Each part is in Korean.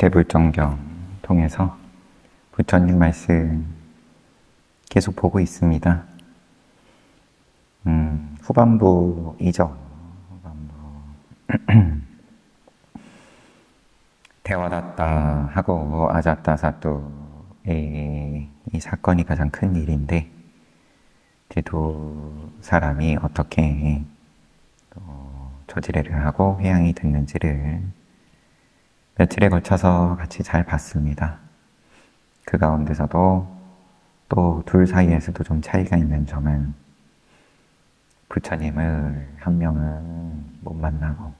대불정경 통해서 부처님 말씀 계속 보고 있습니다. 후반부이죠. 후반부. 대화다tta 하고 아자타사토의 이 사건이 가장 큰 일인데, 이제 두 사람이 어떻게 저지레를 하고 회양이 됐는지를 며칠에 걸쳐서 같이 잘 봤습니다. 그 가운데서도 또 둘 사이에서도 좀 차이가 있는 점은, 부처님을 한 명은 못 만나고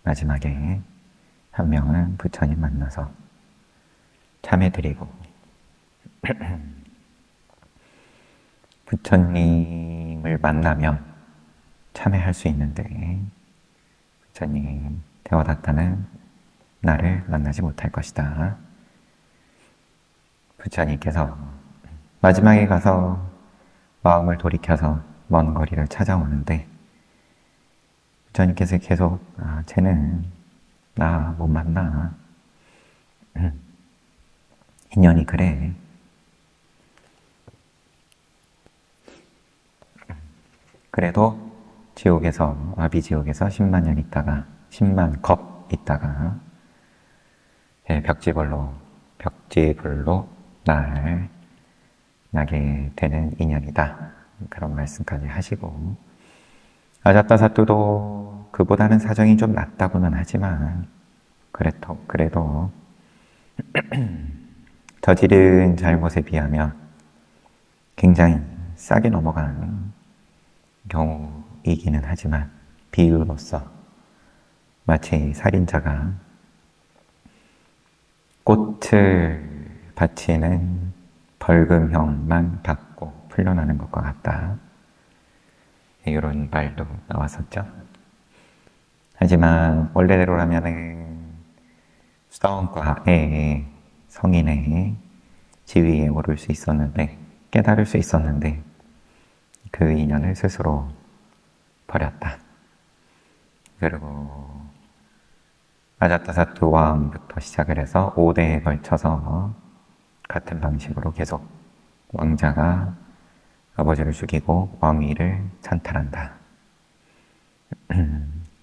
마지막에 한 명은 부처님 만나서 참회드리고 부처님을 만나면 참회할 수 있는데, 부처님 대화다tta는 나를 만나지 못할 것이다. 부처님께서 마지막에 가서 마음을 돌이켜서 먼 거리를 찾아오는데, 부처님께서 계속 쟤는 나 못 만나. 인연이 그래. 그래도 지옥에서, 와비지옥에서 10만 년 있다가, 10만 겁 있다가 벽지불로 날 나게 되는 인연이다. 그런 말씀까지 하시고, 아자타사토도 그보다는 사정이 좀 낫다고는 하지만 그래도 저지른 잘못에 비하면 굉장히 싸게 넘어간 경우이기는 하지만, 비유로서 마치 살인자가 꽃을 바치는 벌금형만 받고 풀려나는 것과 같다. 이런 말도 나왔었죠. 하지만 원래대로라면은 수다원과의 성인의 지위에 오를 수 있었는데, 깨달을 수 있었는데, 그 인연을 스스로 버렸다. 그리고 아자타사토 왕부터 시작을 해서 5대에 걸쳐서 같은 방식으로 계속 왕자가 아버지를 죽이고 왕위를 찬탈한다.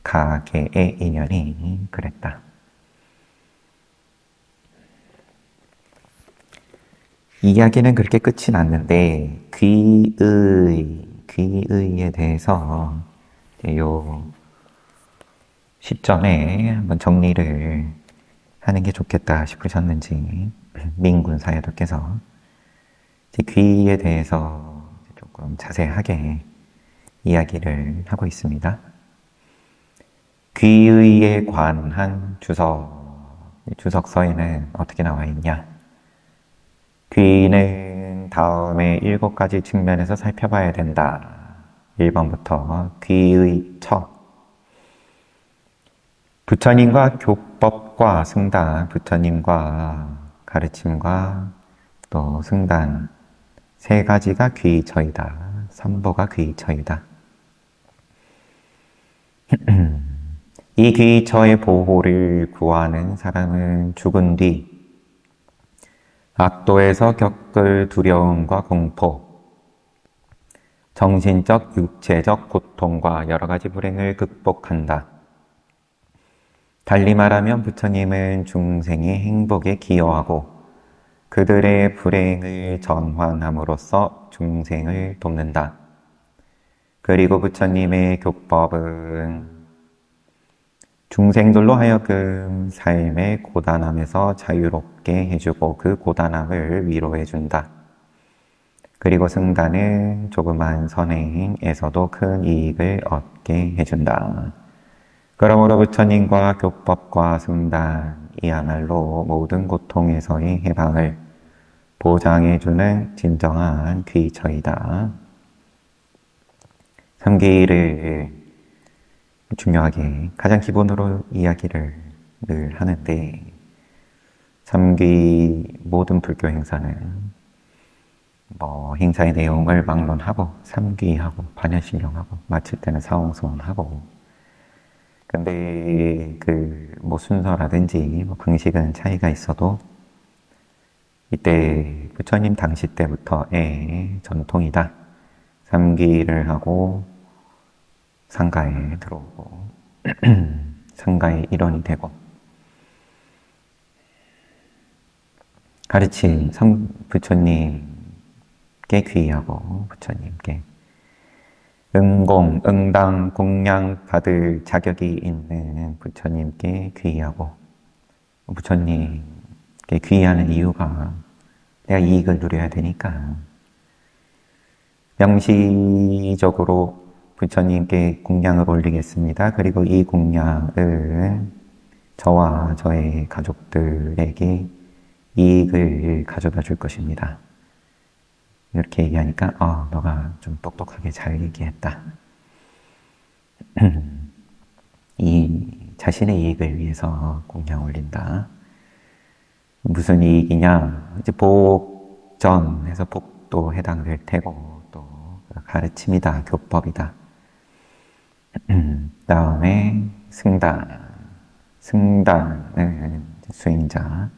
가계의 인연이 그랬다. 이야기는 그렇게 끝이 났는데, 귀의에 대해서 요 시점에 한번 정리를 하는 게 좋겠다 싶으셨는지, 민군 사야도께서 귀의에 대해서 조금 자세하게 이야기를 하고 있습니다. 귀의에 관한 주석서에는 어떻게 나와 있냐? 귀의는 다음에 7가지 측면에서 살펴봐야 된다. 1번부터 귀의 첫, 부처님과 교법과 승단, 부처님과 가르침과 또 승단, 3가지가 귀의처이다. 삼보가 귀의처이다. 이 귀의처의 보호를 구하는 사람은 죽은 뒤 악도에서 겪을 두려움과 공포, 정신적, 육체적 고통과 여러 가지 불행을 극복한다. 달리 말하면 부처님은 중생의 행복에 기여하고 그들의 불행을 전환함으로써 중생을 돕는다. 그리고 부처님의 교법은 중생들로 하여금 삶의 고단함에서 자유롭게 해주고 그 고단함을 위로해준다. 그리고 승단은 조그만 선행에서도 큰 이익을 얻게 해준다. 그러므로 부처님과 교법과 승단이야말로 모든 고통에서의 해방을 보장해주는 진정한 귀의처이다. 삼귀를 중요하게 가장 기본으로 이야기를 늘 하는데, 삼귀 모든 불교 행사는 행사의 내용을 막론하고 삼귀하고 반야신경하고 마칠 때는 사홍송하고 근데 뭐 순서라든지 뭐 방식은 차이가 있어도 이때 부처님 당시 때부터의 전통이다. 삼귀를 하고 상가에 들어오고 상가의 일원이 되고 가르친 부처님께 귀의하고 부처님께 응공, 응당, 공양 받을 자격이 있는 부처님께 귀의하고 부처님께 귀의하는 이유가 내가 이익을 누려야 되니까 명시적으로 부처님께 공양을 올리겠습니다. 그리고 이 공양을 저와 저의 가족들에게 이익을 가져다 줄 것입니다. 이렇게 얘기하니까 너가 좀 똑똑하게 잘 얘기했다. 이 자신의 이익을 위해서 공양 올린다. 무슨 이익이냐? 이제 복전에서 복도 해당될 테고 또 가르침이다, 교법이다. 다음에 승단은 수행자.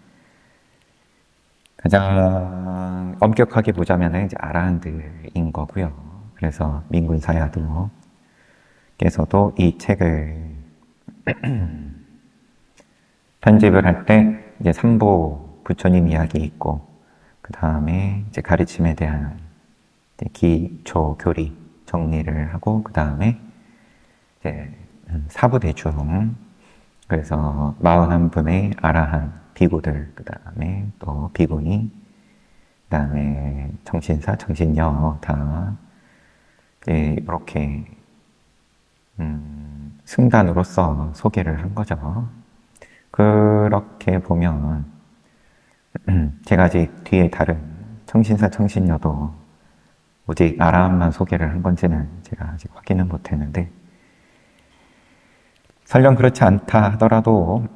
가장 엄격하게 보자면 이제 아라한들인 거고요. 그래서 민군사야도 께서도 이 책을 편집을 할 때 이제 삼보 부처님 이야기 있고 그 다음에 이제 가르침에 대한 이제 기초 교리 정리를 하고 그 다음에 이제 사부대중 그래서 41분의 아라한 비구들, 그 다음에 또 비구니, 그 다음에 정신사, 정신녀 다 이렇게 승단으로서 소개를 한 거죠. 그렇게 보면 제가 아직 뒤에 다른 정신사, 정신녀도 오직 아라한만 소개를 한 건지는 제가 아직 확인은 못했는데 설령 그렇지 않다 하더라도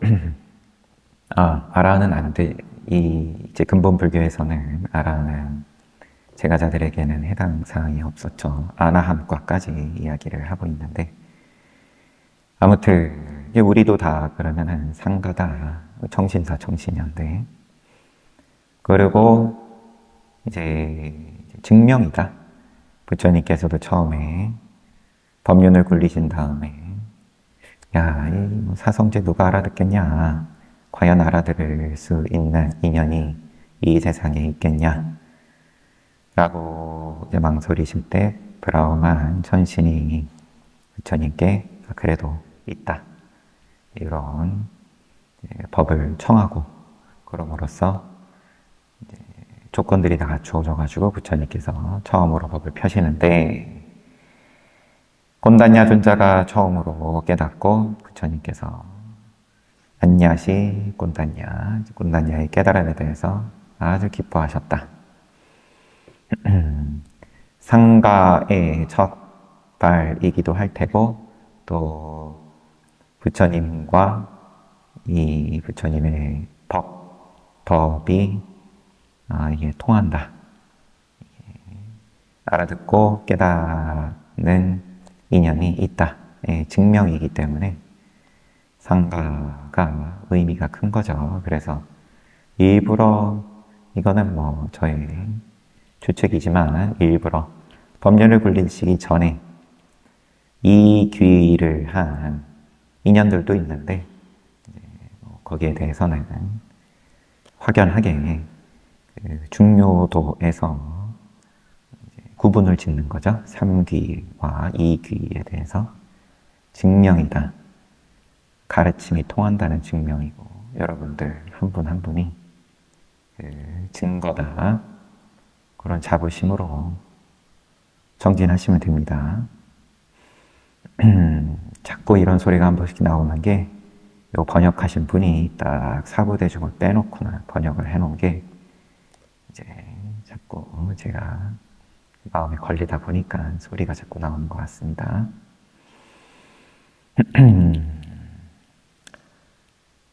아라한은 안 돼. 이제 근본 불교에서는 아라한은 제가자들에게는 해당 사항이 없었죠. 아나함과까지 이야기를 하고 있는데 아무튼 이제 우리도 다 그러면은 상가다, 정신사, 정신인데 그리고 이제 증명이다. 부처님께서도 처음에 법륜을 굴리신 다음에 야, 이 사성제 누가 알아듣겠냐? 과연 알아들을 수 있는 인연이 이 세상에 있겠냐? 라고 이제 망설이실 때 브라우만 천신이 부처님께 그래도 있다. 이런 법을 청하고 그럼으로써 조건들이 다 갖추어져가지고 부처님께서 처음으로 법을 펴시는데 곤단냐 존자가 처음으로 깨닫고 부처님께서 안냐시 곤단냐의 깨달음에 대해서 아주 기뻐하셨다. 상가의 첫 발이기도 할 테고 또 부처님과 이 부처님의 법이 이게 통한다. 알아듣고 깨닫는 인연이 있다. 증명이기 때문에 상가가 의미가 큰 거죠. 그래서 일부러 이거는 뭐 저의 주책이지만 일부러 법륜을 굴리시기 전에 이 귀를 한 인연들도 있는데 거기에 대해서는 확연하게 중요도에서 구분을 짓는 거죠. 3귀와 2귀에 대해서 증명이다. 가르침이 통한다는 증명이고 여러분들 한 분 한 분이 증거다. 그런 자부심으로 정진하시면 됩니다. 자꾸 이런 소리가 한 번씩 나오는 게 요 번역하신 분이 딱 사부대중을 빼놓고는 번역을 해놓은 게 이제 자꾸 제가 마음에 걸리다 보니까 소리가 자꾸 나오는 것 같습니다.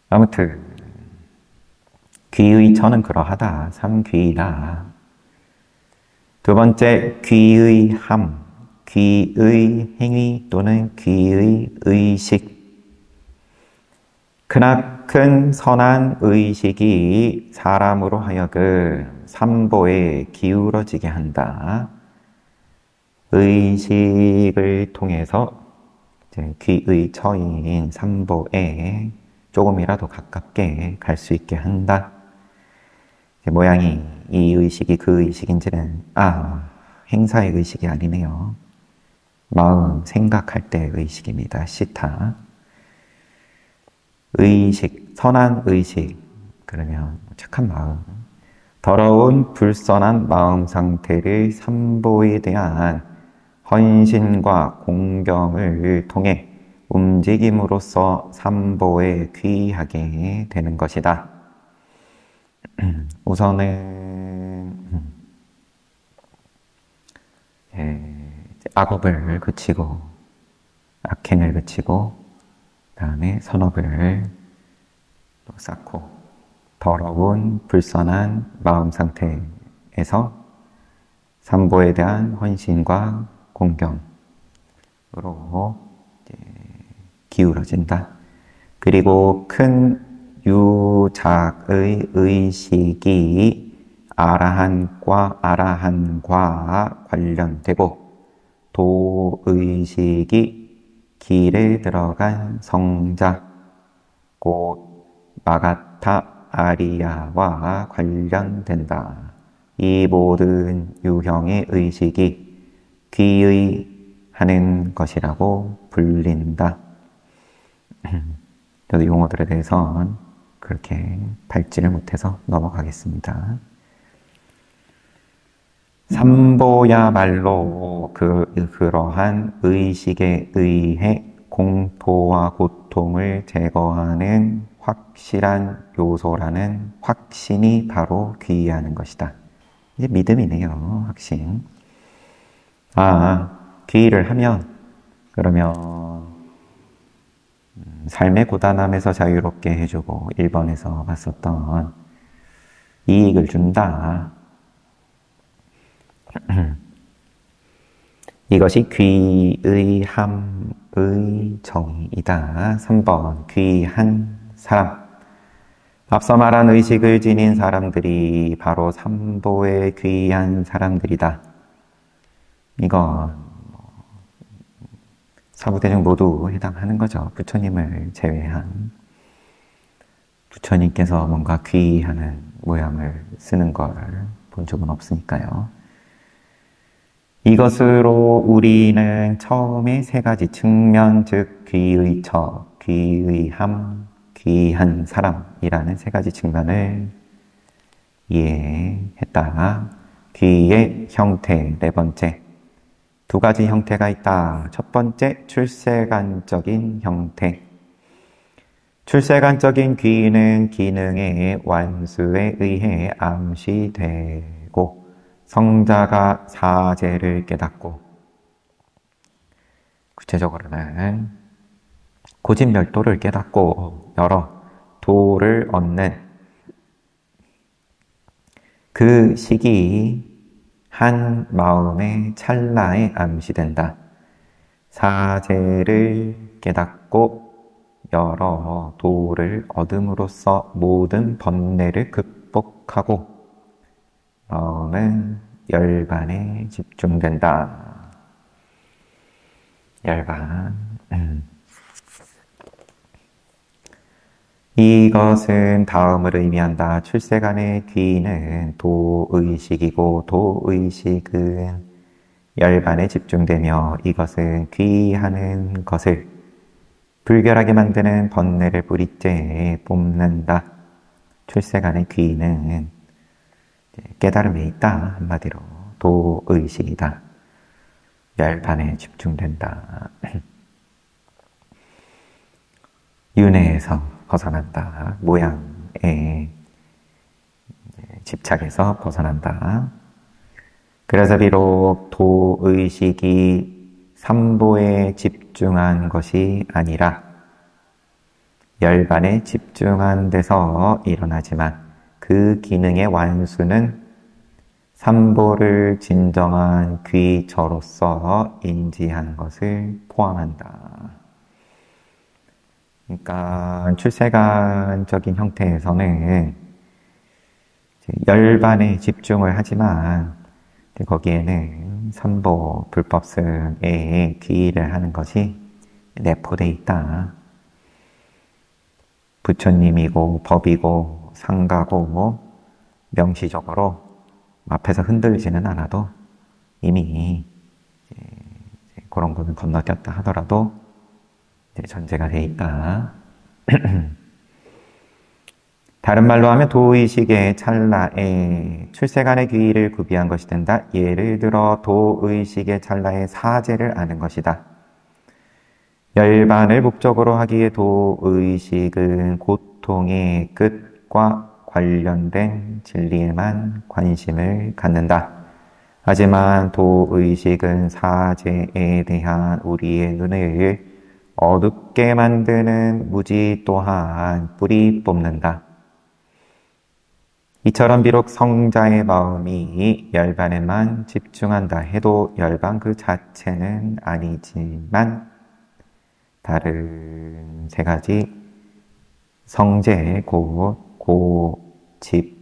아무튼 귀의 저는 그러하다. 3귀이다. 두 번째 귀의 함, 귀의 행위 또는 귀의 의식 크나큰 선한 의식이 사람으로 하여금 삼보에 기울어지게 한다. 의식을 통해서 이제 귀의 처인 삼보에 조금이라도 가깝게 갈 수 있게 한다. 모양이 이 의식이 그 의식인지는 행사의 의식이 아니네요. 마음, 생각할 때의 의식입니다. 시타. 의식, 선한 의식, 그러면 착한 마음, 더러운 불선한 마음 상태를 삼보에 대한 헌신과 공경을 통해 움직임으로써 삼보에 귀하게 되는 것이다. 우선은 악업을 그치고 악행을 그치고 다음에 선업을 또 쌓고 더러운 불선한 마음 상태에서 삼보에 대한 헌신과 공경으로 기울어진다. 그리고 큰 유작의 의식이 아라한과 관련되고 도의식이 길에 들어간 성자, 곧 마가타 아리야와 관련된다. 이 모든 유형의 의식이 귀의 하는 것이라고 불린다. 저도 용어들에 대해서는 그렇게 밟지를 못해서 넘어가겠습니다. 삼보야말로 그러한 의식에 의해 공포와 고통을 제거하는 확실한 요소라는 확신이 바로 귀의하는 것이다. 이제 믿음이네요, 확신. 귀의를 하면 그러면 삶의 고단함에서 자유롭게 해주고 1번에서 봤었던 이익을 준다. 이것이 귀의함의 정의이다. 3번 귀한 사람. 앞서 말한 의식을 지닌 사람들이 바로 삼보에 귀한 사람들이다. 이건 사부대중 모두 해당하는 거죠. 부처님을 제외한. 부처님께서 뭔가 귀의하는 모양을 쓰는 걸 본 적은 없으니까요. 이것으로 우리는 처음에 세 가지 측면, 즉 귀의처, 귀의함, 귀한 사람이라는 세 가지 측면을 이해했다. 귀의 형태, 네 번째. 두 가지 형태가 있다. 첫 번째, 출세관적인 형태. 출세관적인 귀는 기능의 완수에 의해 암시되고 성자가 사제를 깨닫고 구체적으로는 고진멸도를 깨닫고 여러 도를 얻는 그 시기 한 마음의 찰나에 암시된다. 사제를 깨닫고 여러 도를 얻음으로써 모든 번뇌를 극복하고 마음은 열반에 집중된다. 열반. 이것은 다음을 의미한다. 출세간의 귀는 도의식이고 도의식은 열반에 집중되며 이것은 귀하는 것을 불결하게 만드는 번뇌를 뿌리째 뽑는다. 출세간의 귀는 깨달음에 있다. 한마디로 도의식이다. 열반에 집중된다. 윤회에서 벗어난다. 모양에 집착해서 벗어난다. 그래서 비록 도의식이 삼보에 집중한 것이 아니라 열반에 집중한 데서 일어나지만 그 기능의 완수는 삼보를 진정한 귀처로서 인지하는 것을 포함한다. 그러니까 출세관적인 형태에서는 열반에 집중을 하지만 거기에는 삼보 불법승에 귀의를 하는 것이 내포되어 있다. 부처님이고 법이고 상가고 명시적으로 앞에서 흔들리지는 않아도 이미 그런 거는 건너뛰었다 하더라도 전제가 돼 있다. 다른 말로 하면 도의식의 찰나에 출세간의 귀의를 구비한 것이 된다. 예를 들어 도의식의 찰나의 사제를 아는 것이다. 열반을 목적으로 하기에 도의식은 고통의 끝과 관련된 진리에만 관심을 갖는다. 하지만 도의식은 사제에 대한 우리의 눈을 어둡게 만드는 무지 또한 뿌리 뽑는다. 이처럼 비록 성자의 마음이 열반에만 집중한다 해도 열반 그 자체는 아니지만 다른 세 가지 성제, 고집,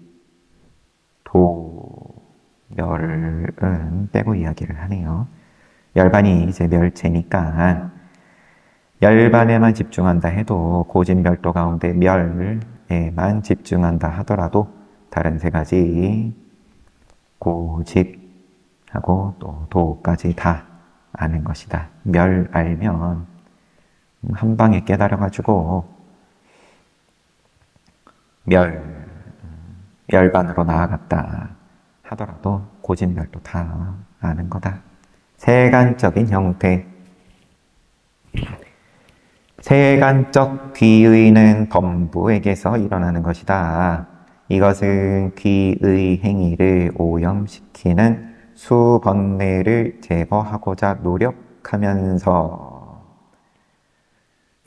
도멸은 빼고 이야기를 하네요. 열반이 이제 멸체니까 열반에만 집중한다 해도 고집멸도 가운데 멸에만 집중한다 하더라도 다른 세 가지 고집하고 또 도까지 다 아는 것이다. 멸 알면 한 방에 깨달아가지고 열반으로 나아갔다 하더라도 고집멸도 다 아는 거다. 세간적인 형태. 세간적 귀의는 범부에게서 일어나는 것이다. 이것은 귀의 행위를 오염시키는 수번뇌를 제거하고자 노력하면서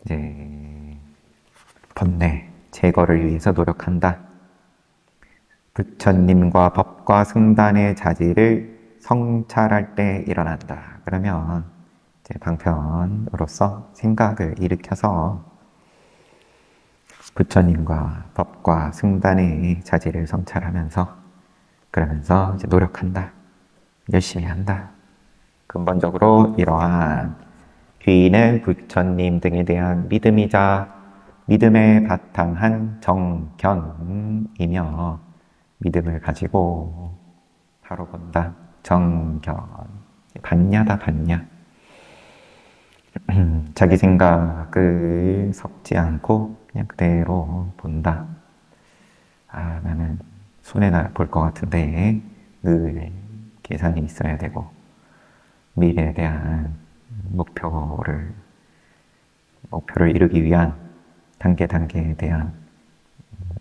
이제 번뇌 제거를 위해서 노력한다. 부처님과 법과 승단의 자질을 성찰할 때 일어난다. 그러면 이제 방편으로서 생각을 일으켜서 부처님과 법과 승단의 자질을 성찰하면서 그러면서 이제 노력한다. 열심히 한다. 근본적으로 이러한 귀의는 부처님 등에 대한 믿음이자 믿음에 바탕한 정견이며 믿음을 가지고 바로 본다. 정견. 반야다, 반야. 자기 생각을 섞지 않고 그냥 그대로 본다. 아, 나는 손해나 볼 것 같은데 늘 계산이 있어야 되고 미래에 대한 목표를 이루기 위한 단계에 대한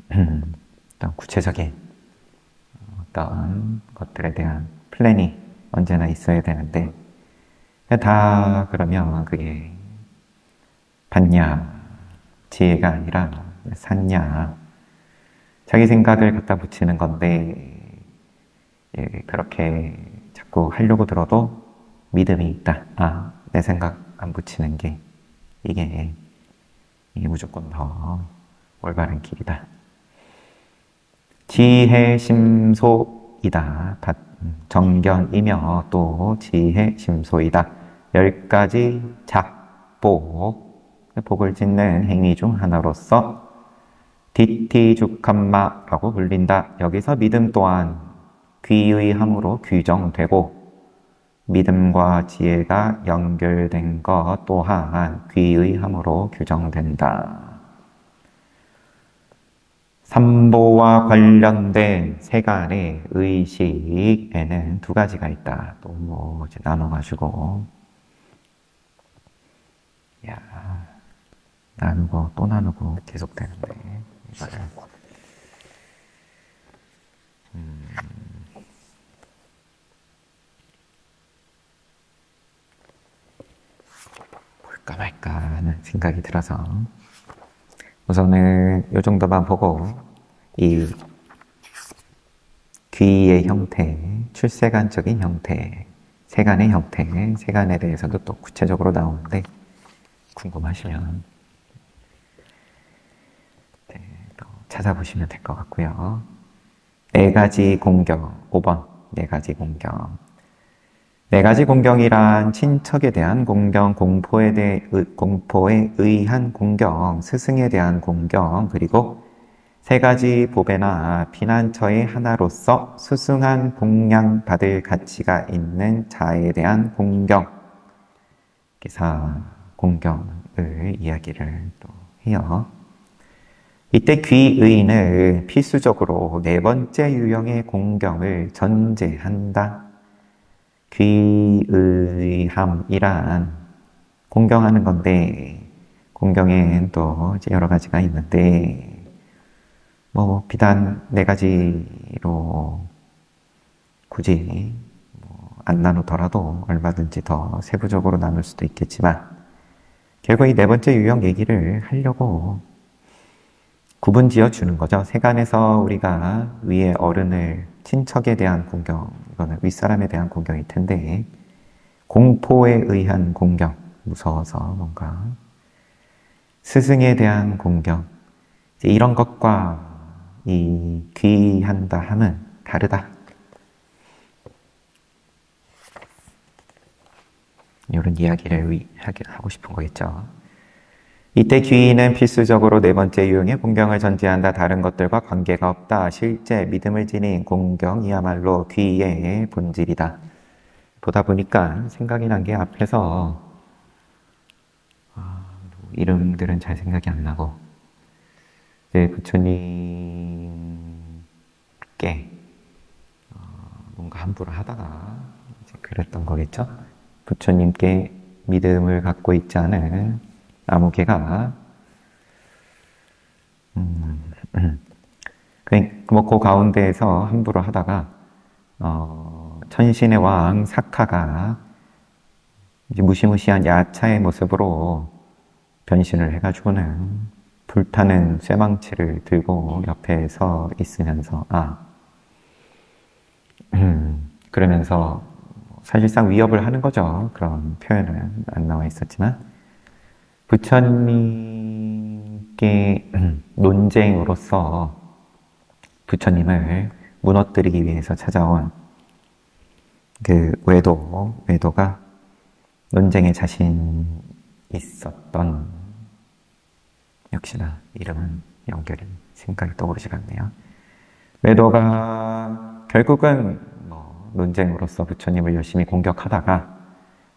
어떤 구체적인 어떤 것들에 대한 플랜이 언제나 있어야 되는데 다 그러면 그게 반야, 지혜가 아니라 산야, 자기 생각을 갖다 붙이는 건데 그렇게 자꾸 하려고 들어도 믿음이 있다. 아, 내 생각 안 붙이는 게 이게 무조건 더 올바른 길이다. 지혜심소이다. 정견이며 또 지혜심소이다. 10가지 복을 짓는 행위 중 하나로서 디티주캄마라고 불린다. 여기서 믿음 또한 귀의함으로 규정되고 믿음과 지혜가 연결된 것 또한 귀의함으로 규정된다. 삼보와 관련된 세간의 의식에는 2가지가 있다. 또 이제 나눠가지고 나누고 또 나누고 계속 되는데 이거를 볼까 말까 하는 생각이 들어서 우선은 이 정도만 보고 이 귀의 형태, 출세간적인 형태, 세간의 형태, 세간에 대해서도 또 구체적으로 나오는데 궁금하시면 찾아보시면 될 것 같고요. 네 가지 공경, 5번 네 가지 공경. 네 가지 공경이란 친척에 대한 공경, 공포에 의한 공경, 스승에 대한 공경, 그리고 세 가지 보배나 피난처의 하나로서 수승한 복량 받을 가치가 있는 자에 대한 공경, 기사 공경을 이야기를 또 해요. 이때 귀의는 필수적으로 네 번째 유형의 공경을 전제한다. 귀의함이란 공경하는 건데, 공경엔 또 이제 여러 가지가 있는데, 비단 네 가지로 굳이 안 나누더라도 얼마든지 더 세부적으로 나눌 수도 있겠지만, 결국 이 네 번째 유형 얘기를 하려고 구분 지어 주는 거죠. 세간에서 우리가 위에 어른을, 친척에 대한 공경, 이거는 윗사람에 대한 공경일 텐데, 공포에 의한 공경, 무서워서 뭔가, 스승에 대한 공경, 이런 것과 이 귀한다 함은 다르다. 이런 이야기를 하고 싶은 거겠죠. 이때 귀의는 필수적으로 네 번째 유형의 공경을 전제한다. 다른 것들과 관계가 없다. 실제 믿음을 지닌 공경이야말로 귀의의 본질이다. 보다 보니까 생각이 난 게 앞에서 이름들은 잘 생각이 안 나고 이제 부처님께 뭔가 함부로 하다가 이제 그랬던 거겠죠. 부처님께 믿음을 갖고 있지 않은 나무개가 그 가운데에서 함부로 하다가 천신의 왕 사카가 이제 무시무시한 야차의 모습으로 변신을 해가지고는 불타는 쇠망치를 들고 옆에 서 있으면서 그러면서 사실상 위협을 하는 거죠. 그런 표현은 안 나와 있었지만 부처님께 논쟁으로서 부처님을 무너뜨리기 위해서 찾아온 그 외도가 논쟁에 자신 있었던, 역시나 이름은 연결이 생각이 떠오르지가 않네요. 외도가 결국은 논쟁으로서 부처님을 열심히 공격하다가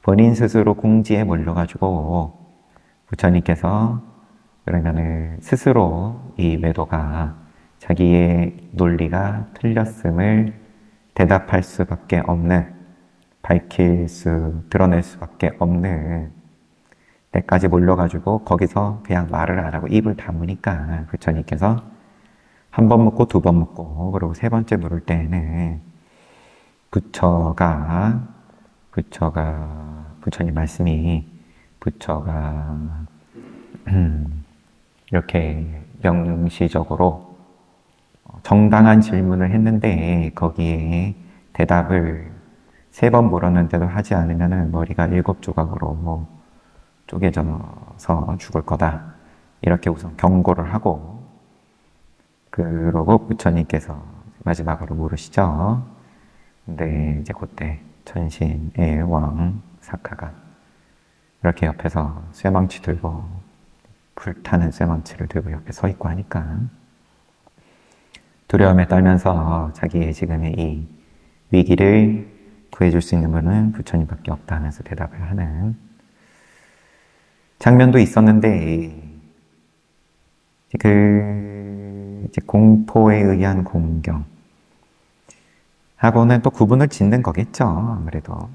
본인 스스로 공지에 몰려가지고 부처님께서 그러면은 스스로 이 외도가 자기의 논리가 틀렸음을 대답할 수밖에 없는, 드러낼 수밖에 없는 때까지 몰려가지고 거기서 그냥 말을 안 하고 입을 다무니까 부처님께서 한 번 묻고 두 번 묻고 그리고 세 번째 물을 때에는 부처님 말씀이 이렇게 명시적으로 정당한 질문을 했는데 거기에 대답을 세 번 물었는데도 하지 않으면 머리가 7조각으로 쪼개져서 죽을 거다. 이렇게 우선 경고를 하고 그러고 부처님께서 마지막으로 물으시죠. 근데 이제 그때 천신의 왕 사카가 이렇게 옆에서 쇠망치 들고 불타는 쇠망치를 들고 옆에 서 있고 하니까 두려움에 떨면서 자기의 지금의 이 위기를 구해줄 수 있는 분은 부처님밖에 없다 하면서 대답을 하는 장면도 있었는데, 이제 공포에 의한 공경 하고는 또 구분을 짓는 거겠죠, 아무래도.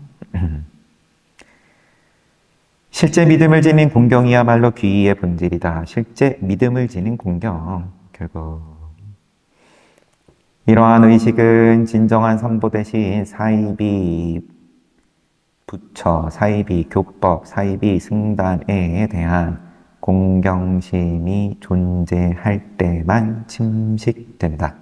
실제 믿음을 지닌 공경이야말로 귀의의 본질이다. 실제 믿음을 지닌 공경, 결국 이러한 의식은 진정한 선보 대신 사이비 부처, 사이비 교법, 사이비 승단에 대한 공경심이 존재할 때만 침식된다.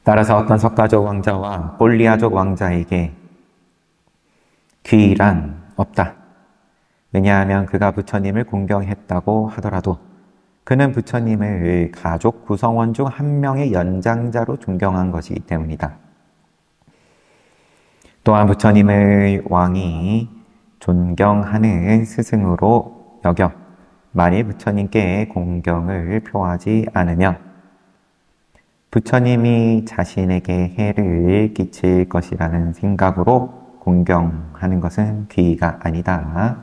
따라서 어떤 석가족 왕자와 꼴리아족 왕자에게 귀의란 없다. 왜냐하면 그가 부처님을 공경했다고 하더라도 그는 부처님을 가족 구성원 중 한 명의 연장자로 존경한 것이기 때문이다. 또한 부처님을 왕이 존경하는 스승으로 여겨 만일 부처님께 공경을 표하지 않으면 부처님이 자신에게 해를 끼칠 것이라는 생각으로 공경하는 것은 귀의가 아니다.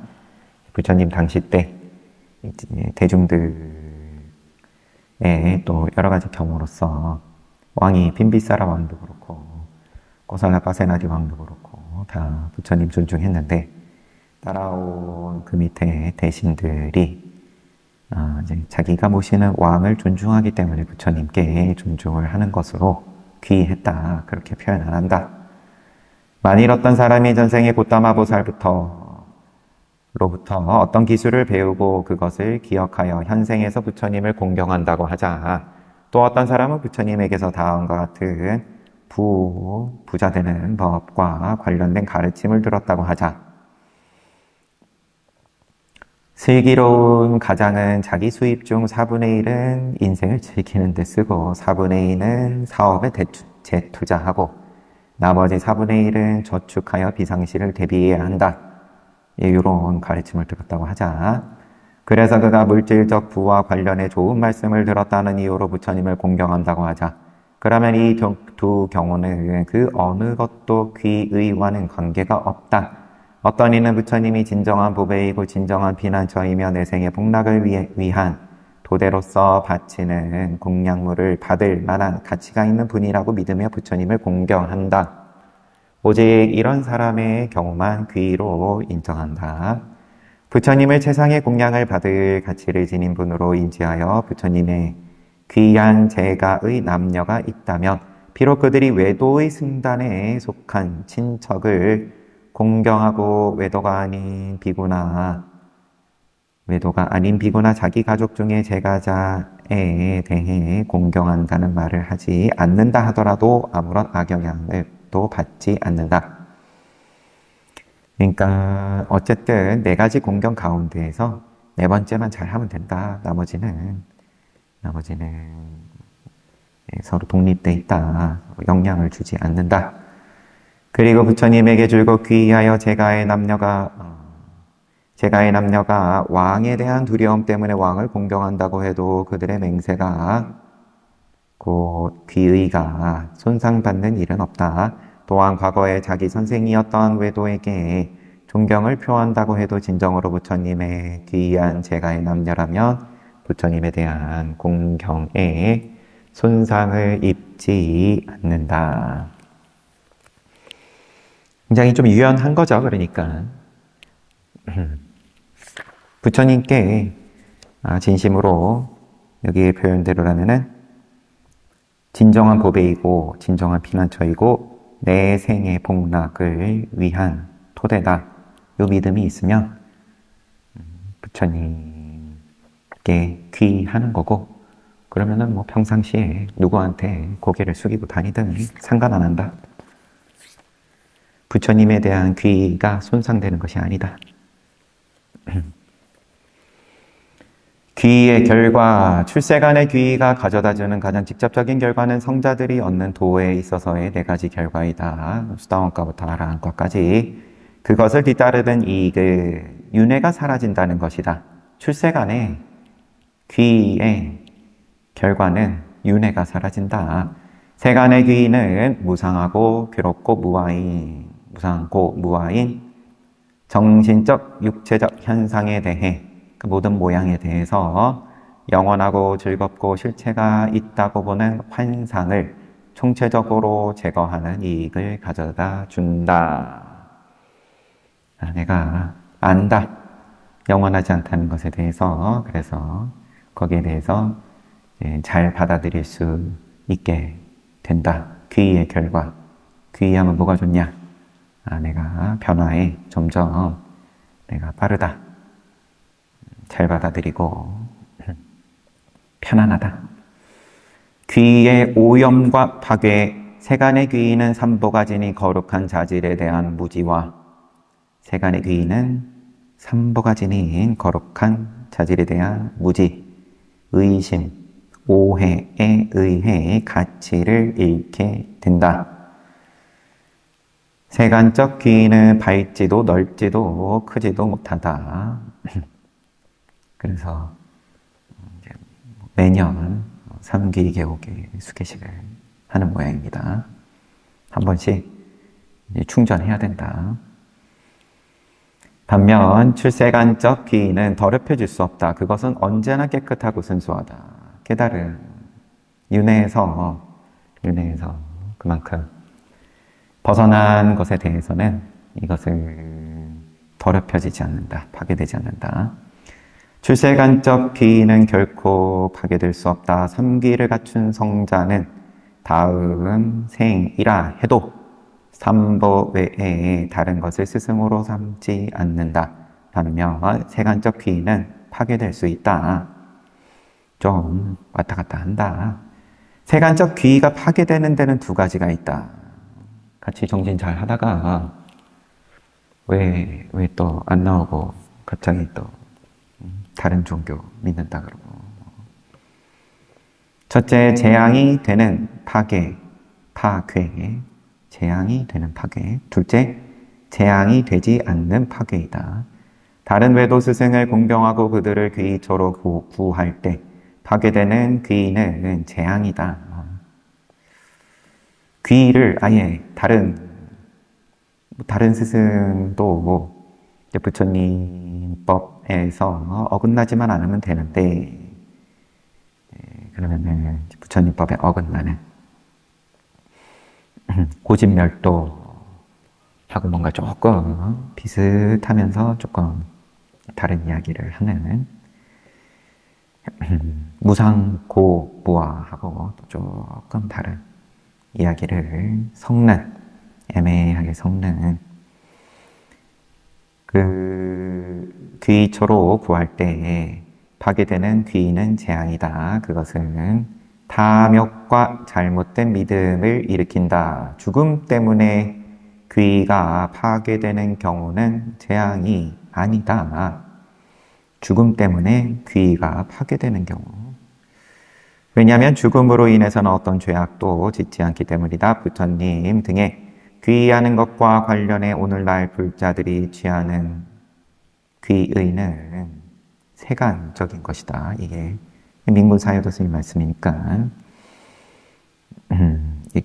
부처님 당시 때 대중들의 또 여러 가지 경우로서 왕이 빈비사라 왕도 그렇고 고살라 파세나디 왕도 그렇고 다 부처님 존중했는데 따라온 그 밑에 대신들이 이제 자기가 모시는 왕을 존중하기 때문에 부처님께 존중을 하는 것으로 귀의했다. 그렇게 표현 안 한다. 만일 어떤 사람이 전생에 고타마 보살로부터 어떤 기술을 배우고 그것을 기억하여 현생에서 부처님을 공경한다고 하자. 또 어떤 사람은 부처님에게서 다음과 같은 부자 되는 법과 관련된 가르침을 들었다고 하자. 슬기로운 가장은 자기 수입 중 4분의 1은 인생을 즐기는 데 쓰고 4분의 2는 사업에 재투자하고 나머지 4분의 1은 저축하여 비상시를 대비해야 한다. 이런 가르침을 들었다고 하자. 그래서 그가 물질적 부와 관련해 좋은 말씀을 들었다는 이유로 부처님을 공경한다고 하자. 그러면 이 두 경우는 그 어느 것도 귀의와는 관계가 없다. 어떤 이는 부처님이 진정한 보배이고 진정한 피난처이며 내생의 복락을 위한 도대로서 바치는 공양물을 받을 만한 가치가 있는 분이라고 믿으며 부처님을 공경한다. 오직 이런 사람의 경우만 귀의로 인정한다. 부처님을 최상의 공양을 받을 가치를 지닌 분으로 인지하여 부처님의 귀한 제가의 남녀가 있다면 비록 그들이 외도의 승단에 속한 친척을 공경하고 외도가 아닌 비구나 자기 가족 중에 제가자에 대해 공경한다는 말을 하지 않는다 하더라도 아무런 악영향을 또 받지 않는다. 그러니까 어쨌든 4가지 공경 가운데에서 4번째만 잘하면 된다. 나머지는 서로 독립돼 있다. 영향을 주지 않는다. 그리고 부처님에게 줄곧 귀의하여 제가의 남녀가 왕에 대한 두려움 때문에 왕을 공경한다고 해도 그들의 맹세가 곧 귀의가 손상받는 일은 없다. 또한 과거에 자기 선생이었던 외도에게 존경을 표한다고 해도 진정으로 부처님의 귀한 제가의 남녀라면 부처님에 대한 공경에 손상을 입지 않는다. 굉장히 좀 유연한 거죠. 그러니까 부처님께 진심으로 여기의 표현대로라면은 진정한 보배이고 진정한 피난처이고 내 생의 복락을 위한 토대다. 요 믿음이 있으면 부처님께 귀하는 거고 그러면은 뭐 평상시에 누구한테 고개를 숙이고 다니든 상관 안 한다. 부처님에 대한 귀가 손상되는 것이 아니다. 귀의 결과, 출세간의 귀가 가져다주는 가장 직접적인 결과는 성자들이 얻는 도에 있어서의 4가지 결과이다. 수다원가부터 아라한과까지. 그것을 뒤따르던 이익을 윤회가 사라진다는 것이다. 출세간의 귀의 결과는 윤회가 사라진다. 세간의 귀는 무상하고 괴롭고 무아인 정신적, 육체적 현상에 대해 그 모든 모양에 대해서 영원하고 즐겁고 실체가 있다고 보는 환상을 총체적으로 제거하는 이익을 가져다 준다. 내가 안다. 영원하지 않다는 것에 대해서 그래서 거기에 대해서 잘 받아들일 수 있게 된다. 귀의의 결과. 귀의하면 뭐가 좋냐? 내가 변화에 점점 내가 빠르다. 잘 받아들이고 편안하다. 귀의 오염과 파괴, 세간의 귀의는 삼보가 지닌 거룩한 자질에 대한 무지와 세간의 귀의는 삼보가 지닌 거룩한 자질에 대한 무지, 의심, 오해에 의해 가치를 잃게 된다. 세간적 귀는 밝지도 넓지도 크지도 못하다. 그래서 매년 삼귀개옥의 수계식을 하는 모양입니다. 한 번씩 충전해야 된다. 반면 출세간적 귀는 더럽혀질 수 없다. 그것은 언제나 깨끗하고 순수하다. 깨달음, 윤회에서 그만큼 벗어난 것에 대해서는 이것을 더럽혀지지 않는다. 파괴되지 않는다. 출세간적 귀는 결코 파괴될 수 없다. 삼귀를 갖춘 성자는 다음 생이라 해도 삼보 외에 다른 것을 스승으로 삼지 않는다. 반면 세간적 귀는 파괴될 수 있다. 좀 왔다 갔다 한다. 세간적 귀가 파괴되는 데는 두 가지가 있다. 같이 정진 잘 하다가 왜 또 안 나오고 갑자기 또 다른 종교 믿는다 그러고. 첫째, 재앙이 되는 파괴. 재앙이 되는 파괴. 둘째, 재앙이 되지 않는 파괴이다. 다른 외도 스승을 공경하고 그들을 귀처로 구할 때 파괴되는 귀는 재앙이다. 귀를 아예 다른 스승도 부처님법에서 어긋나지만 않으면 되는데, 그러면은 부처님법에 어긋나는 고집멸도하고 뭔가 조금 비슷하면서 조금 다른 이야기를 하는 무상고무아하고 조금 다른 이야기를 애매하게 섞는 그 귀초로 구할 때 파괴되는 귀는 재앙이다. 그것은 탐욕과 잘못된 믿음을 일으킨다. 죽음 때문에 귀가 파괴되는 경우는 재앙이 아니다. 죽음 때문에 귀가 파괴되는 경우. 왜냐하면 죽음으로 인해서는 어떤 죄악도 짓지 않기 때문이다. 부처님 등의 귀의하는 것과 관련해 오늘날 불자들이 취하는 귀의는 세간적인 것이다. 이게 민군사유도스님 말씀이니까.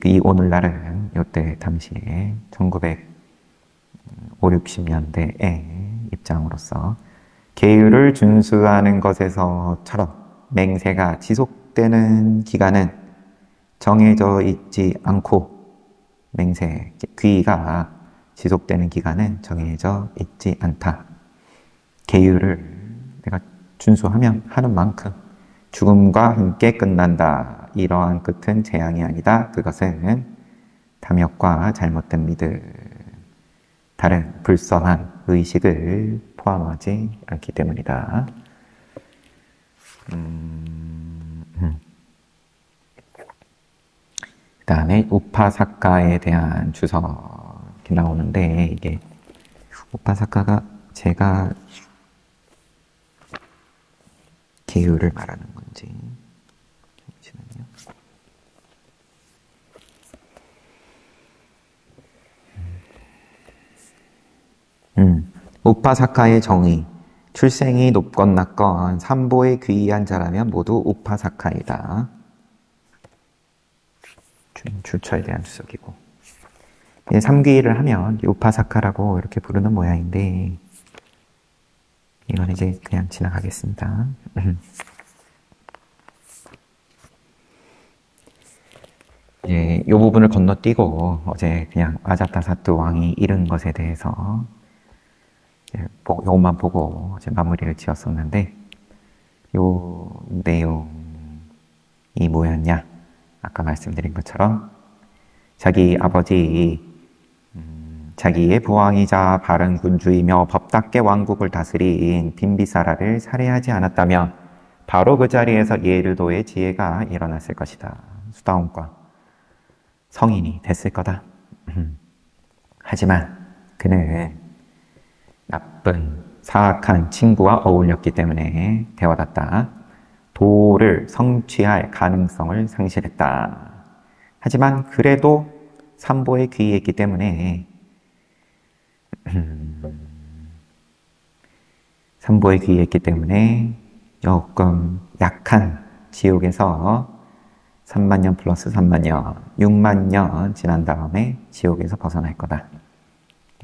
이 오늘날은 이때 당시에 1950, 60년대의 입장으로서 계율을 준수하는 것에서처럼 맹세가 지속되는 기간은 정해져 있지 않고, 귀가 지속되는 기간은 정해져 있지 않다. 계율을 내가 준수하면 하는 만큼 죽음과 함께 끝난다. 이러한 끝은 재앙이 아니다. 그것은 탐욕과 잘못된 믿음, 다른 불선한 의식을 포함하지 않기 때문이다. 그 다음에 우파사카에 대한 주석이 나오는데, 이게 우파사카가 제가 계율을 말하는 건지. 우파사카의 정의. 출생이 높건 낮건 삼보에 귀의한 자라면 모두 우파사카이다. 출처에 대한 주석이고. 삼귀의를 하면 우파사카라고 이렇게 부르는 모양인데, 이건 이제 그냥 지나가겠습니다. 이 부분을 건너뛰고 어제 그냥 아자타사투 왕이 잃은 것에 대해서 요것만 보고 이제 마무리를 지었었는데, 요 내용이 뭐였냐? 아까 말씀드린 것처럼 자기 아버지, 자기의 부왕이자 바른 군주이며 법답게 왕국을 다스린 빈비사라를 살해하지 않았다면 바로 그 자리에서 예르도의 지혜가 일어났을 것이다. 수다원과 성인이 됐을 거다. 하지만 그는 나쁜 사악한 친구와 어울렸기 때문에 대화났다. 도를 성취할 가능성을 상실했다. 하지만 그래도 삼보에 귀의했기 때문에 삼보에 귀의했기 때문에 조금 약한 지옥에서 3만 년 플러스 3만 년, 6만 년 지난 다음에 지옥에서 벗어날 거다.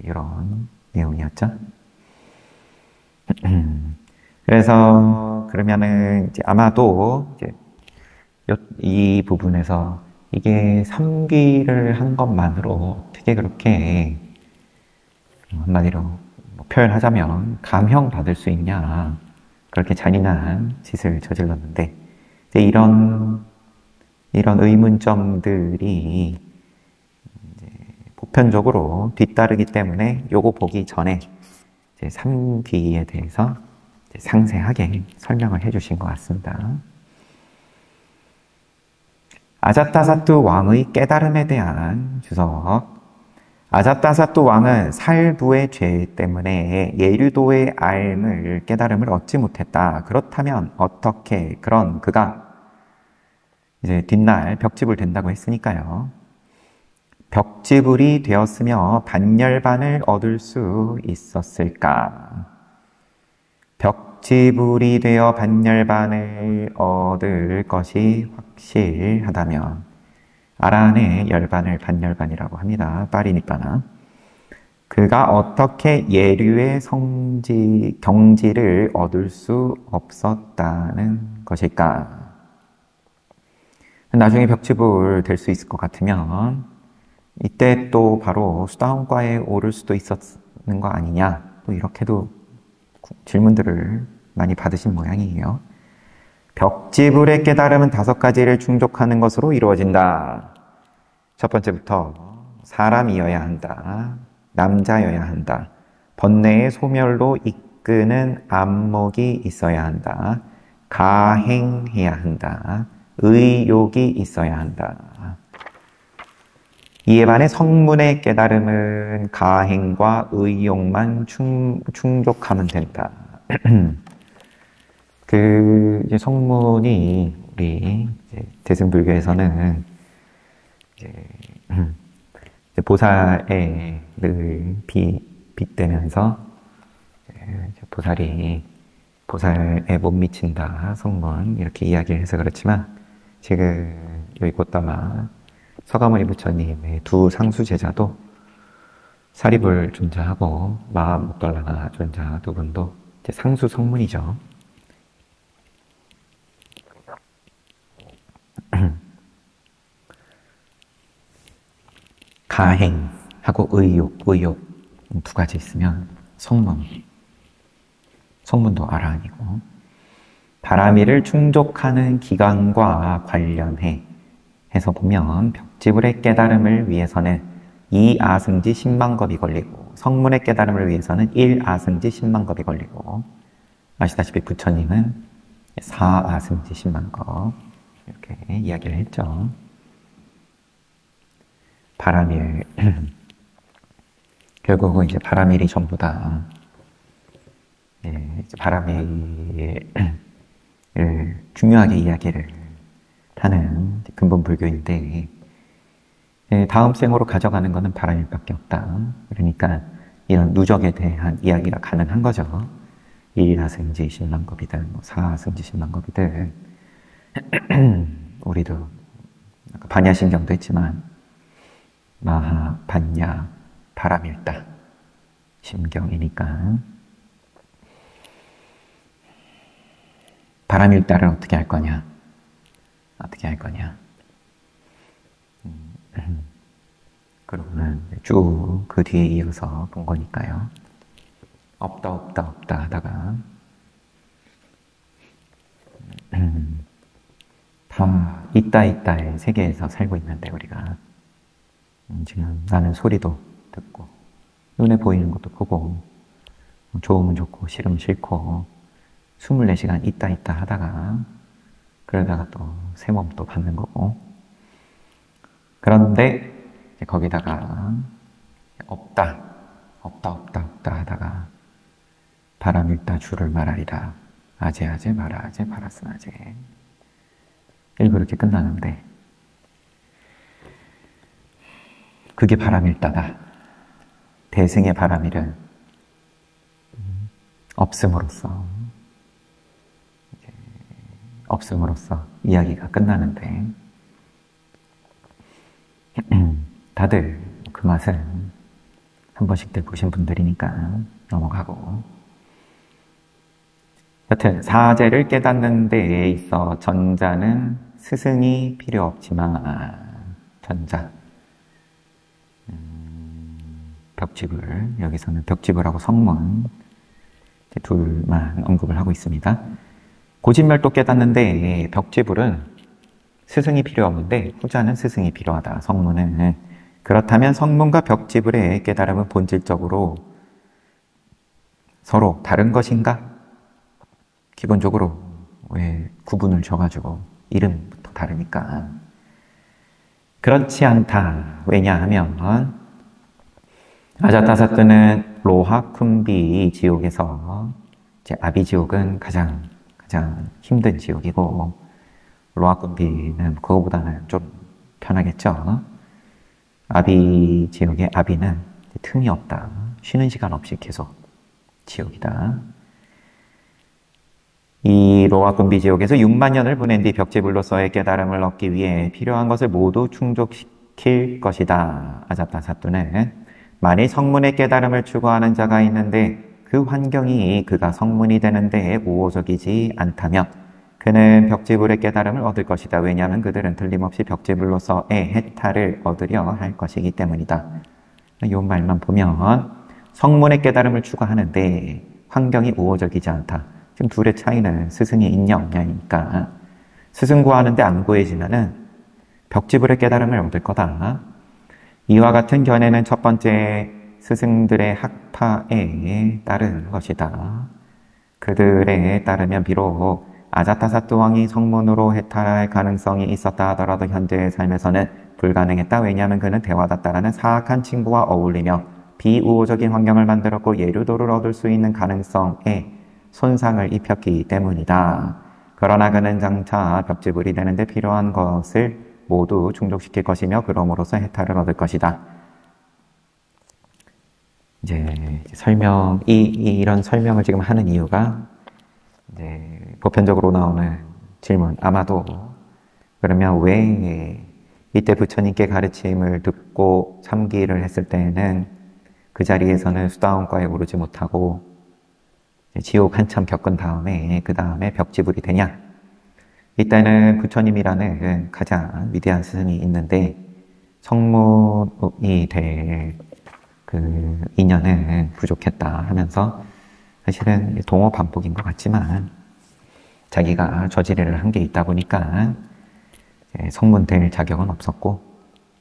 이런 내용이었죠. 그래서 그러면은 이제 아마도 이제 이 부분에서 이게 3기를 한 것만으로 어떻게 그렇게 한마디로 뭐 표현하자면 감형받을 수 있냐, 그렇게 잔인한 짓을 저질렀는데 이제 이런 의문점들이 이제 보편적으로 뒤따르기 때문에 요거 보기 전에 이제 3기에 대해서 이제 상세하게 설명을 해주신 것 같습니다. 아자타사투 왕의 깨달음에 대한 주석. 아자타사투 왕은 살부의 죄 때문에 예류도의 알을 깨달음을 얻지 못했다. 그렇다면 어떻게 그런 그가 이제 뒷날 벽지불 된다고 했으니까요. 벽지불이 되었으며 반열반을 얻을 수 있었을까? 벽지불이 되어 반열반을 얻을 것이 확실하다면 아란의 열반을 반열반이라고 합니다. 파리니빠나. 그가 어떻게 예류의 경지를 얻을 수 없었다는 것일까? 나중에 벽지불 될 수 있을 것 같으면 이때 또 바로 수다원과에 오를 수도 있었는 거 아니냐, 또 이렇게도 질문들을 많이 받으신 모양이에요. 벽지불의 깨달음은 5가지를 충족하는 것으로 이루어진다. 첫 번째부터 사람이어야 한다. 남자여야 한다. 번뇌의 소멸로 이끄는 안목이 있어야 한다. 가행해야 한다. 의욕이 있어야 한다. 이에 반해 성문의 깨달음은 가행과 의욕만 충족하면 된다. 이제 성문이 우리 대승불교에서는 이제 보살에 늘 빗대면서 보살에 못 미친다, 성문 이렇게 이야기를 해서 그렇지만 지금 여기 곧다마 서가모니 부처님의 두 상수 제자도 사리불 존자하고 마목달라나 존자 두 분도 이제 상수 성문이죠. 가행하고 의욕 두 가지 있으면 성문도 아라한이고, 바라미를 충족하는 기간과 관련해 해서 보면 벽지불의 깨달음을 위해서는 2아승지 10만겁이 걸리고 성문의 깨달음을 위해서는 1아승지 10만겁이 걸리고, 아시다시피 부처님은 4아승지 10만겁 이렇게 이야기를 했죠. 바라밀 결국은 이제 바라밀이 전부다. 이제 바라밀을 중요하게 이야기를 하는 근본 불교인데, 다음 생으로 가져가는 것은 바라밀밖에 없다. 그러니까 이런 누적에 대한 이야기가 가능한 거죠. 1하승지 10만겁이든 4하승지 10만겁이든 우리도 반야신경도 했지만 마하, 반야, 바라밀다 심경이니까 바라밀다를 어떻게 할 거냐? 그러고는 쭉 그 뒤에 이어서 본 거니까요. 없다 하다가 다 있다의 세계에서 살고 있는데 우리가 지금 나는 소리도 듣고 눈에 보이는 것도 보고 좋으면 좋고 싫으면 싫고 24시간 있다 하다가 그러다가 또 새 몸 또 받는 거고, 그런데 거기다가 없다 하다가 바람일다 주를 말하리라. 아제아제 마라아제 바라스나제. 일부 이렇게 끝나는데 그게 바람일다다. 대승의 바람일은 없음으로써 이야기가 끝나는데 다들 그 맛은 한 번씩들 보신 분들이니까 넘어가고, 여튼 사제를 깨닫는 데에 있어 전자는 스승이 필요 없지만 전자 벽집을, 여기서는 벽집을하고 성문 둘만 언급을 하고 있습니다. 고진멸도 깨닫는데 벽지불은 스승이 필요 없는데 후자는 스승이 필요하다. 성문은. 그렇다면 성문과 벽지불의 깨달음은 본질적으로 서로 다른 것인가? 기본적으로 왜 구분을 줘가지고 이름부터 다르니까. 그렇지 않다. 왜냐하면 아자타사뜨는 로하쿤비 지옥에서, 이제 아비지옥은 가장 힘든 지옥이고, 로하쿤비는 그거보다는 좀 편하겠죠. 아비지옥의 아비는 틈이 없다. 쉬는 시간 없이 계속 지옥이다. 이 로하쿤비 지옥에서 6만 년을 보낸 뒤 벽지불로서의 깨달음을 얻기 위해 필요한 것을 모두 충족시킬 것이다. 아자타사뜨는 만일 성문의 깨달음을 추구하는 자가 있는데 그 환경이 그가 성문이 되는데 우호적이지 않다면 그는 벽지불의 깨달음을 얻을 것이다. 왜냐하면 그들은 틀림없이 벽지불로서의 해탈을 얻으려 할 것이기 때문이다. 이 말만 보면 성문의 깨달음을 추구하는데 환경이 우호적이지 않다. 지금 둘의 차이는 스승이 있냐 없냐니까. 스승 구하는데 안 구해지면은 벽지불의 깨달음을 얻을 거다. 이와 같은 견해는 첫 번째 스승들의 학파에 따른 것이다. 그들에 따르면 비록 아자타사뜨 왕이 성문으로 해탈할 가능성이 있었다 하더라도 현재의 삶에서는 불가능했다. 왜냐하면 그는 대화다따라는 사악한 친구와 어울리며 비우호적인 환경을 만들었고 예류도를 얻을 수 있는 가능성에 손상을 입혔기 때문이다. 그러나 그는 장차 벽지불이 되는데 필요한 것을 모두 충족시킬 것이며 그럼으로써 해탈을 얻을 것이다. 이제 이런 설명을 지금 하는 이유가, 이제 보편적으로 나오는 질문, 아마도 그러면 왜 이때 부처님께 가르침을 듣고 참기를 했을 때는 그 자리에서는 수다원과에 오르지 못하고 지옥 한참 겪은 다음에 그 다음에 벽지불이 되냐? 이때는 부처님이라는 가장 위대한 스승이 있는데 성문이 될 그 인연은 부족했다 하면서, 사실은 동어 반복인 것 같지만 자기가 저지레를 한 게 있다 보니까 성문 될 자격은 없었고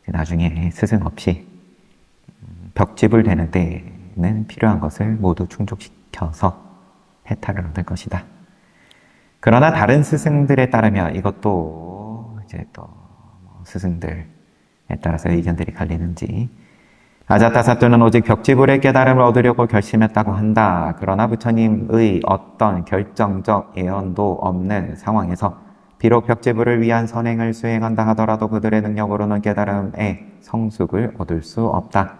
나중에 스승 없이 벽집을 되는 데는 필요한 것을 모두 충족시켜서 해탈을 얻을 것이다. 그러나 다른 스승들에 따르면, 이것도 이제 또 스승들에 따라서 의견들이 갈리는지, 아자타사뜨는 오직 벽지불의 깨달음을 얻으려고 결심했다고 한다. 그러나 부처님의 어떤 결정적 예언도 없는 상황에서 비록 벽지불을 위한 선행을 수행한다 하더라도 그들의 능력으로는 깨달음의 성숙을 얻을 수 없다.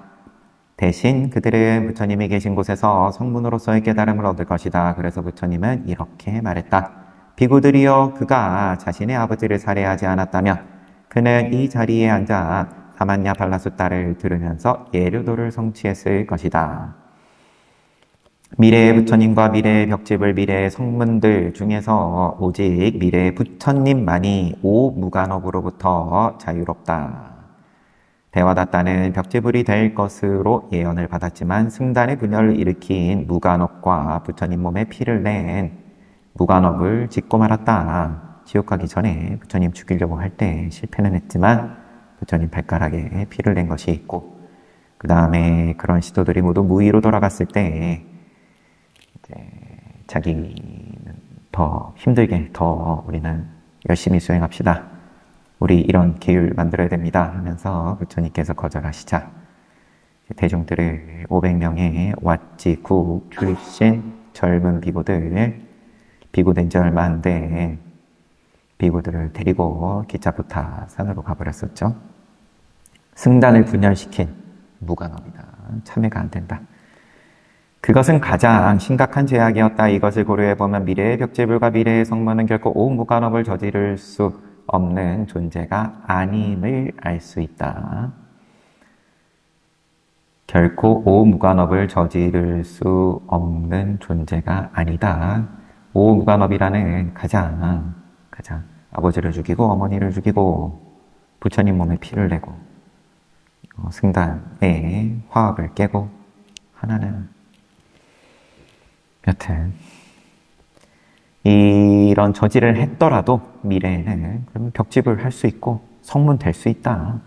대신 그들은 부처님이 계신 곳에서 성문으로서의 깨달음을 얻을 것이다. 그래서 부처님은 이렇게 말했다. 비구들이여, 그가 자신의 아버지를 살해하지 않았다면 그는 이 자리에 앉아 사만냐 발라수따를 들으면서 예류도를 성취했을 것이다. 미래의 부처님과 미래의 벽집을, 미래의 성문들 중에서 오직 미래의 부처님만이 오무간업으로부터 자유롭다. 대화다따는 벽지불이 될 것으로 예언을 받았지만 승단의 분열을 일으킨 무간업과 부처님 몸에 피를 낸 무간업을 짓고 말았다. 지옥 가기 전에 부처님 죽이려고 할 때 실패는 했지만 부처님 발가락에 피를 낸 것이 있고, 그 다음에 그런 시도들이 모두 무의로 돌아갔을 때 이제 자기는 더 힘들게 더 우리는 열심히 수행합시다. 우리 이런 계율 만들어야 됩니다 하면서 부처님께서 거절하시자 대중들을 500명의 왓지, 구, 출신, 젊은 비구된 지 얼마 안 돼 비구들을 데리고 기차부타 산으로 가버렸었죠. 승단을 분열시킨 무간업이다. 참회가 안 된다. 그것은 가장 심각한 죄악이었다. 이것을 고려해보면 미래의 벽제불과 미래의 성모는 결코 오무간업을 저지를 수 없는 존재가 아님을 알 수 있다. 결코 오무간업을 저지를 수 없는 존재가 아니다. 오무간업이라는 가장 아버지를 죽이고 어머니를 죽이고 부처님 몸에 피를 내고 승단의 화합을 깨고 하나는 여튼 이런 저지를 했더라도 미래에는 그러면 벽집을 할 수 있고 성문 될 수 있다.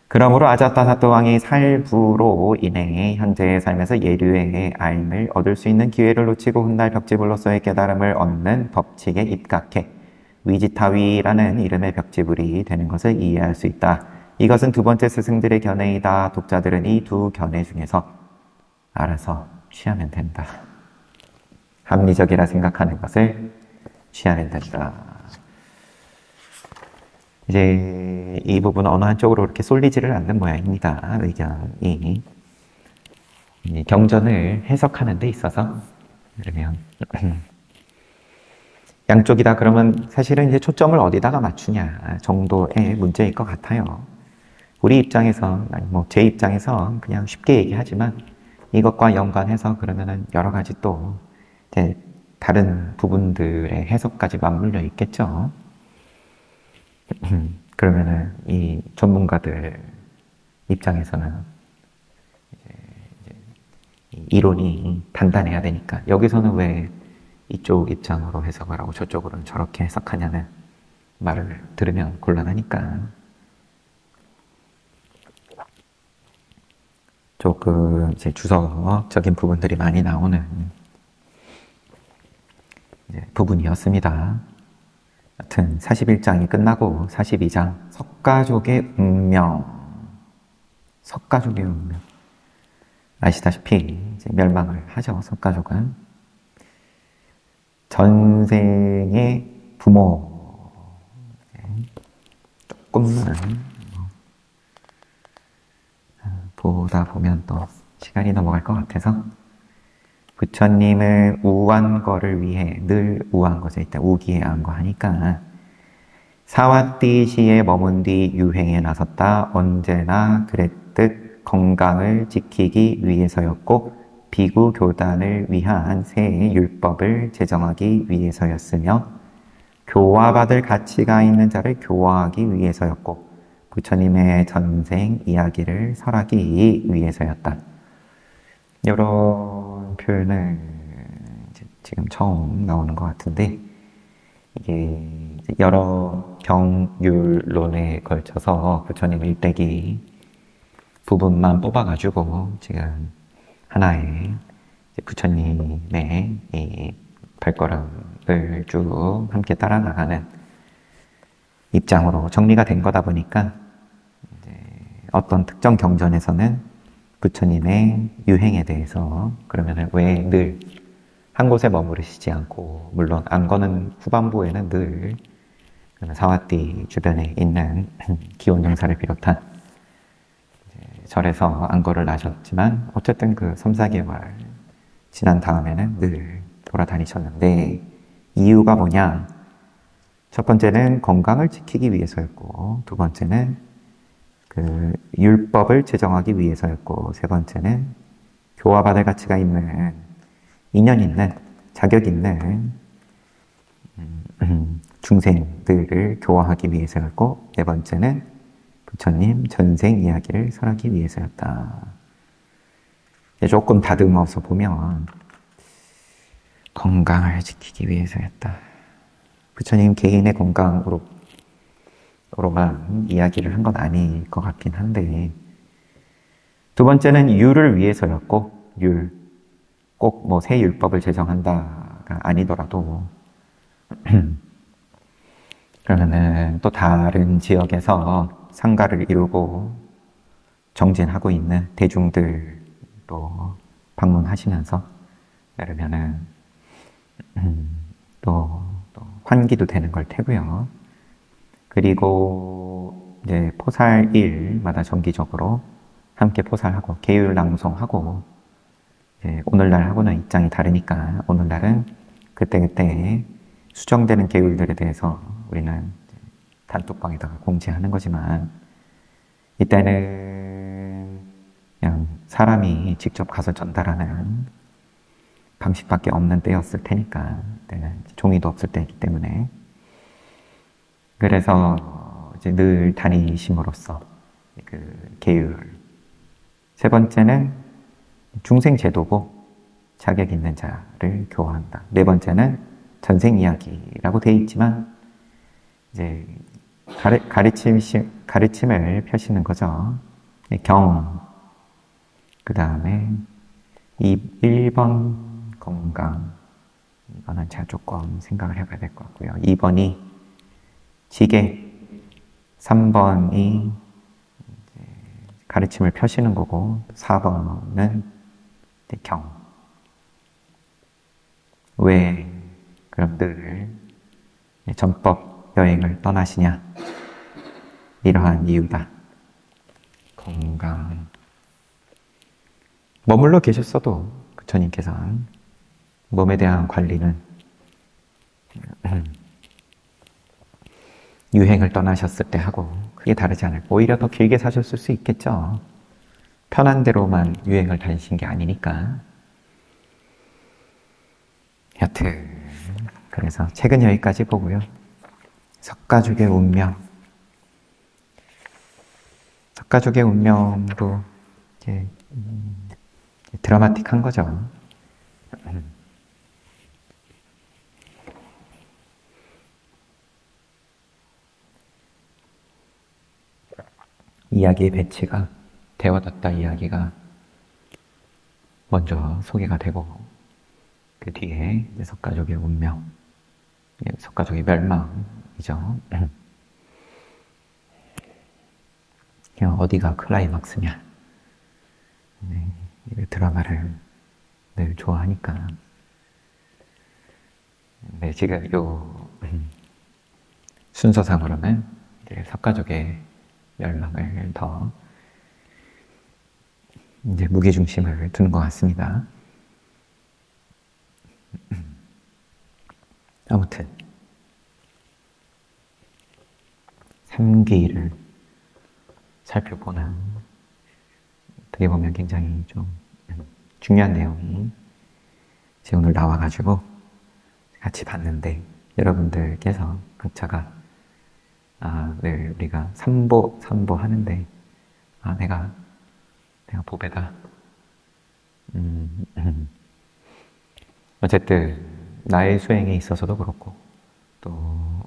그러므로 아자타사토 왕이 살부로 인해 현재의 삶에서 예류의 알을 얻을 수 있는 기회를 놓치고 훗날 벽지불로서의 깨달음을 얻는 법칙에 입각해 위지타위라는 이름의 벽지불이 되는 것을 이해할 수 있다. 이것은 두 번째 스승들의 견해이다. 독자들은 이 두 견해 중에서 알아서 취하면 된다. 합리적이라 생각하는 것을 취하면 된다. 이제 이 부분은 어느 한쪽으로 이렇게 쏠리지를 않는 모양입니다. 의견이. 경전을 해석하는 데 있어서 그러면 양쪽이다 그러면 사실은 이제 초점을 어디다가 맞추냐 정도의 문제일 것 같아요. 우리 입장에서, 아니 제 입장에서 그냥 쉽게 얘기하지만 이것과 연관해서 그러면은 여러 가지 또 이제 다른 부분들의 해석까지 맞물려 있겠죠. 그러면은 이 전문가들 입장에서는 이제 이론이 단단해야 되니까 여기서는 왜 이쪽 입장으로 해석을 하고 저쪽으로는 저렇게 해석하냐는 말을 들으면 곤란하니까 조금 이제 주석적인 부분들이 많이 나오는 이제 부분이었습니다. 여튼 41장이 끝나고 42장 석가족의 운명. 석가족의 운명. 아시다시피 이제 멸망을 하죠. 석가족은 전생의 부모 조금만 보다 보면 또 시간이 넘어갈 것 같아서 부처님은 우한 거를 위해 늘 우한 거죠. 일단 우기에 안거 하니까 사와띠시에 머문 뒤 유행에 나섰다. 언제나 그랬듯 건강을 지키기 위해서였고 비구 교단을 위한 새 율법을 제정하기 위해서였으며 교화받을 가치가 있는 자를 교화하기 위해서였고 부처님의 전생 이야기를 설하기 위해서였다. 이런 표현은 지금 처음 나오는 것 같은데 이게 여러 병율론에 걸쳐서 부처님 일대기 부분만 뽑아가지고 지금 하나의 부처님의 이 발걸음을 쭉 함께 따라 나가는 입장으로 정리가 된 거다 보니까 어떤 특정 경전에서는 부처님의 유행에 대해서 그러면 왜 늘 한 곳에 머무르시지 않고 물론 안거는 후반부에는 늘 사와띠 주변에 있는 기온영사를 비롯한 절에서 안거를 나셨지만 어쨌든 그 3, 4개월 지난 다음에는 늘 돌아다니셨는데 이유가 뭐냐? 첫 번째는 건강을 지키기 위해서였고 두 번째는 그 율법을 제정하기 위해서였고 세 번째는 교화받을 가치가 있는 인연 있는 자격 있는 중생들을 교화하기 위해서였고 네 번째는 부처님 전생 이야기를 설하기 위해서였다. 조금 다듬어서 보면 건강을 지키기 위해서였다. 부처님 개인의 건강으로만 이야기를 한 건 아닐 것 같긴 한데 두 번째는 율을 위해서였고 율 꼭 뭐 새 율법을 제정한다가 아니더라도 그러면은 또 다른 지역에서 상가를 이루고 정진하고 있는 대중들도 방문하시면서 그러면은 또 환기도 되는 걸 테고요. 그리고 이제 포살일마다 정기적으로 함께 포살하고 계율 낭송하고, 이제 오늘날 하고는 입장이 다르니까 오늘날은 그때그때 수정되는 계율들에 대해서 우리는 단톡방에다가 공지하는 거지만, 이때는 그냥 사람이 직접 가서 전달하는 방식밖에 없는 때였을 테니까, 그때는 종이도 없을 때이기 때문에. 그래서 이제 늘 다니심으로써 그 계율. 세 번째는 중생제도고 자격 있는 자를 교화한다. 네 번째는 전생 이야기라고 되어 있지만 이제 가르침을 펴시는 거죠. 경, 그 다음에 1번 건강, 이거는 제가 조금 생각을 해봐야 될 것 같고요. 2번이 지계, 3번이 가르침을 펴시는 거고, 4번은 경. 왜 그럼 늘 전법 여행을 떠나시냐? 이러한 이유다. 건강. 머물러 계셨어도 부처님께서는 몸에 대한 관리는 유행을 떠나셨을 때 하고 크게 다르지 않을까. 오히려 더 길게 사셨을 수 있겠죠. 편한 대로만 유행을 다니신 게 아니니까. 여튼 그래서 책은 여기까지 보고요. 석가죽의 운명. 석가죽의 운명도 이제 드라마틱한 거죠. 이야기의 배치가 대화답다 이야기가 먼저 소개가 되고, 그 뒤에 석가족의 운명, 석가족의 멸망이죠. 어디가 클라이막스냐. 네, 드라마를 늘 좋아하니까. 네, 지금 요 순서상으로는 이제 석가족의 멸망을 더 이제 무게중심을 두는 것 같습니다. 아무튼 3기를 살펴보는, 어떻게 보면 굉장히 좀 중요한 내용이 이제 오늘 나와가지고 같이 봤는데, 여러분들께서 각자가 늘 우리가 삼보 하는데, 내가 보배다. 어쨌든 나의 수행에 있어서도 그렇고, 또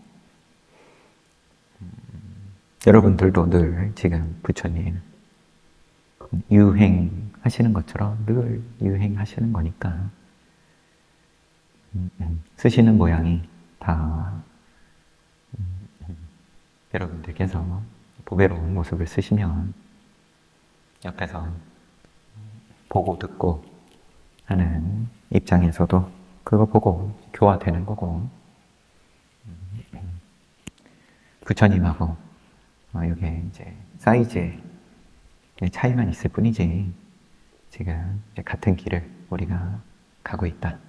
여러분들도 늘 지금 부처님 유행하시는 것처럼 늘 유행하시는 거니까, 쓰시는 모양이 다 여러분들께서 보배로운 모습을 쓰시면 옆에서 보고 듣고 하는 입장에서도 그거 보고 교화되는 거고, 부처님하고 이게 이제 사이즈의 차이만 있을 뿐이지, 지금 이제 같은 길을 우리가 가고 있다.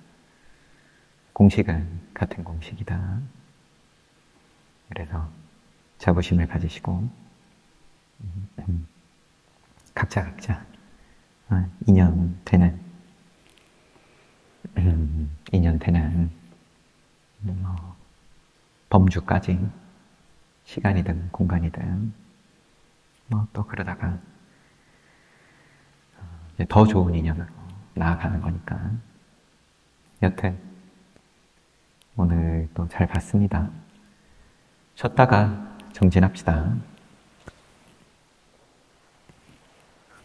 공식은 같은 공식이다. 그래서 자부심을 가지시고 각자 인연 되는 범주까지, 시간이든 공간이든 또 그러다가 이제 더 좋은 인연으로 나아가는 거니까. 여튼 오늘 또 잘 봤습니다. 쉬었다가 정진합시다.